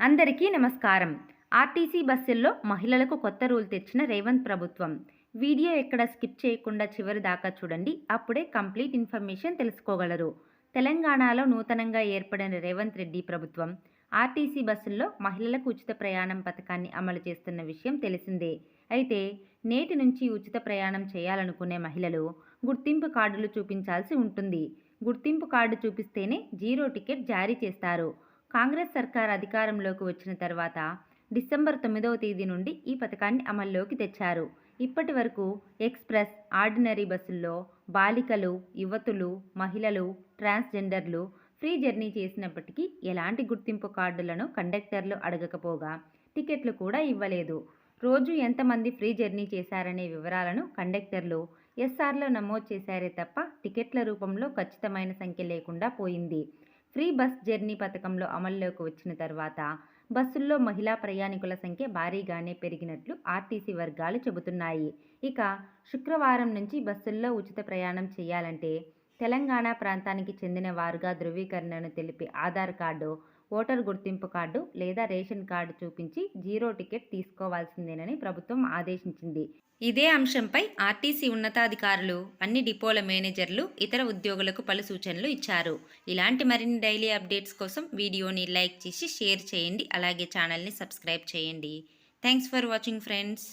అందరికీ నమస్కారం. ఆర్టీసీ బస్సుల్లో మహిళలకు కొత్త రూల్ తెచ్చిన రేవంత్ ప్రభుత్వం. వీడియో ఎక్కడ స్కిప్ చేయకుండా చివరి దాకా చూడండి. అప్పుడే కంప్లీట్ ఇన్ఫర్మేషన్ తెలుసుకోగలరు. తెలంగాణలో నూతనంగా ఏర్పడిన రేవంత్ రెడ్డి ప్రభుత్వం ఆర్టీసీ బస్సుల్లో మహిళలకు ఉచిత ప్రయాణం పథకాన్ని అమలు చేస్తున్న విషయం తెలిసిందే. అయితే నేటి నుంచి ఉచిత ప్రయాణం చేయాలనుకునే మహిళలు గుర్తింపు కార్డులు చూపించాల్సి ఉంటుంది. గుర్తింపు కార్డు చూపిస్తేనే జీరో టికెట్ జారీ చేస్తారు. కాంగ్రెస్ సర్కార్ అధికారంలోకి వచ్చిన తర్వాత డిసెంబర్ 9వ తేదీ నుండి ఈ పథకాన్ని అమల్లోకి తెచ్చారు. ఇప్పటి వరకు ఎక్స్ప్రెస్, ఆర్డినరీ బస్సుల్లో బాలికలు, యువతులు, మహిళలు, ట్రాన్స్జెండర్లు ఫ్రీ జర్నీ చేసినప్పటికీ ఎలాంటి గుర్తింపు కార్డులను కండక్టర్లు అడగకపోగా టికెట్లు కూడా ఇవ్వలేదు. రోజు ఎంతమంది ఫ్రీ జర్నీ చేశారనే వివరాలను కండక్టర్లు ఎస్ఆర్లో నమోదు చేశారే తప్ప టికెట్ల రూపంలో ఖచ్చితమైన సంఖ్య లేకుండా పోయింది. ఫ్రీ బస్ జర్నీ పథకంలో అమల్లోకి వచ్చిన తర్వాత బస్సుల్లో మహిళా ప్రయాణికుల సంఖ్య భారీగానే పెరిగినట్లు ఆర్టీసీ వర్గాలు చెబుతున్నాయి. ఇక శుక్రవారం నుంచి బస్సుల్లో ఉచిత ప్రయాణం చేయాలంటే తెలంగాణ ప్రాంతానికి చెందిన వారుగా ధృవీకరణను తెలిపే ఆధార్ కార్డు, ఓటర్ గుర్తింపు కార్డు లేదా రేషన్ కార్డు చూపించి జీరో టికెట్ తీసుకోవాల్సిందేనని ప్రభుత్వం ఆదేశించింది. ఇదే అంశంపై ఆర్టీసీ ఉన్నతాధికారులు అన్ని డిపోల మేనేజర్లు, ఇతర ఉద్యోగులకు పలు సూచనలు ఇచ్చారు. ఇలాంటి మరిన్ని డైలీ అప్డేట్స్ కోసం వీడియోని లైక్ చేసి షేర్ చేయండి. అలాగే ఛానల్ని సబ్స్క్రైబ్ చేయండి. Thanks for watching friends.